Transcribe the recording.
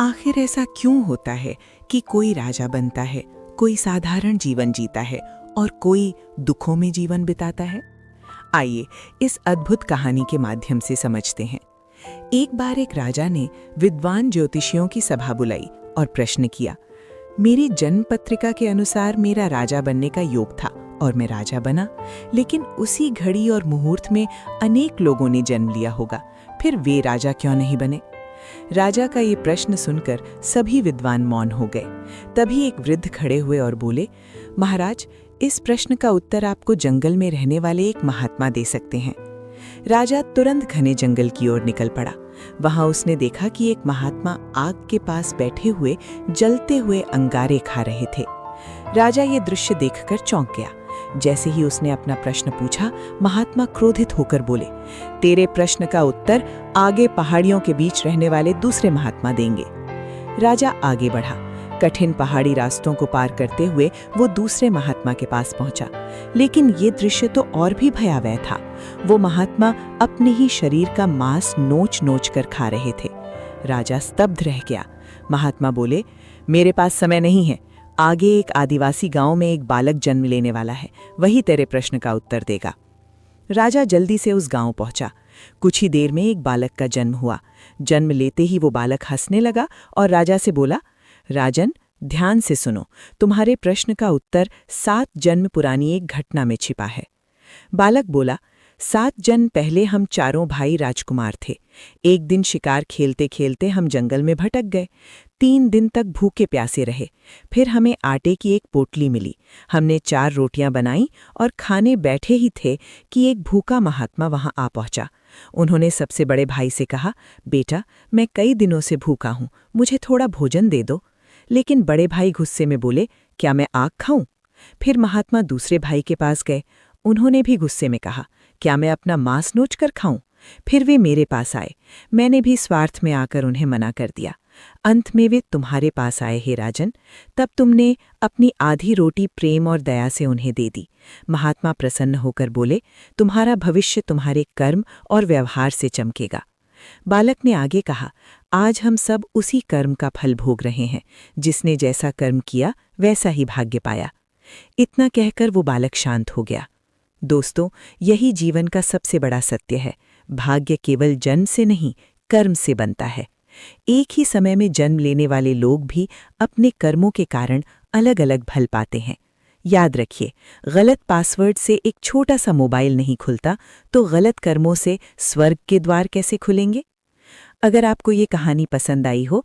आखिर ऐसा क्यों होता है कि कोई राजा बनता है, कोई साधारण जीवन जीता है और कोई दुखों में जीवन बिताता है? आइए इस अद्भुत कहानी के माध्यम से समझते हैं। एक बार एक राजा ने विद्वान ज्योतिषियों की सभा बुलाई और प्रश्न किया। मेरी जन्म पत्रिका के अनुसार मेरा राजा बनने का योग था और मैं राजा बना, लेकिन उसी घड़ी और मुहूर्त में अनेक लोगों ने जन्म लिया होगा, फिर वे राजा क्यों नहीं बने? राजा का ये प्रश्न सुनकर सभी विद्वान मौन हो गए। तभी एक वृद्ध खड़े हुए और बोले, महाराज, इस प्रश्न का उत्तर आपको जंगल में रहने वाले एक महात्मा दे सकते हैं। राजा तुरंत घने जंगल की ओर निकल पड़ा। वहां उसने देखा कि एक महात्मा आग के पास बैठे हुए जलते हुए अंगारे खा रहे थे। राजा ये दृश्य देखकर चौंक गया। जैसे ही उसने अपना प्रश्न पूछा, महात्मा क्रोधित होकर बोले, तेरे प्रश्न का उत्तर आगे पहाड़ियों के बीच रहने वाले दूसरे महात्मा देंगे। राजा आगे बढ़ा। कठिन पहाड़ी रास्तों को पार करते हुए वो दूसरे महात्मा के पास पहुंचा, लेकिन ये दृश्य तो और भी भयावह था। वो महात्मा अपने ही शरीर का मांस नोच नोच कर खा रहे थे। राजा स्तब्ध रह गया। महात्मा बोले, मेरे पास समय नहीं है। आगे एक आदिवासी गांव में एक बालक जन्म लेने वाला है, वही तेरे प्रश्न का उत्तर देगा। राजा जल्दी से उस गांव पहुंचा। कुछ ही देर में एक बालक का जन्म हुआ। जन्म लेते ही वो बालक हंसने लगा और राजा से बोला, राजन, ध्यान से सुनो, तुम्हारे प्रश्न का उत्तर 7 जन्म पुरानी एक घटना में छिपा है। बालक बोला, 7 जन्म पहले हम चारों भाई राजकुमार थे। एक दिन शिकार खेलते खेलते हम जंगल में भटक गए। 3 दिन तक भूखे प्यासे रहे। फिर हमें आटे की एक पोटली मिली। हमने 4 रोटियां बनाई और खाने बैठे ही थे कि एक भूखा महात्मा वहां आ पहुंचा। उन्होंने सबसे बड़े भाई से कहा, बेटा, मैं कई दिनों से भूखा हूं, मुझे थोड़ा भोजन दे दो। लेकिन बड़े भाई गुस्से में बोले, क्या मैं आग खाऊं? फिर महात्मा दूसरे भाई के पास गए। उन्होंने भी गुस्से में कहा, क्या मैं अपना मांस नोच कर खाऊं? फिर वे मेरे पास आए। मैंने भी स्वार्थ में आकर उन्हें मना कर दिया। अंत में वे तुम्हारे पास आए, हे राजन। तब तुमने अपनी आधी रोटी प्रेम और दया से उन्हें दे दी। महात्मा प्रसन्न होकर बोले, तुम्हारा भविष्य तुम्हारे कर्म और व्यवहार से चमकेगा। बालक ने आगे कहा, आज हम सब उसी कर्म का फल भोग रहे हैं। जिसने जैसा कर्म किया वैसा ही भाग्य पाया। इतना कहकर वो बालक शांत हो गया। दोस्तों, यही जीवन का सबसे बड़ा सत्य है। भाग्य केवल जन्म से नहीं, कर्म से बनता है। एक ही समय में जन्म लेने वाले लोग भी अपने कर्मों के कारण अलग अलग फल पाते हैं। याद रखिए, गलत पासवर्ड से एक छोटा सा मोबाइल नहीं खुलता, तो गलत कर्मों से स्वर्ग के द्वार कैसे खुलेंगे? अगर आपको ये कहानी पसंद आई हो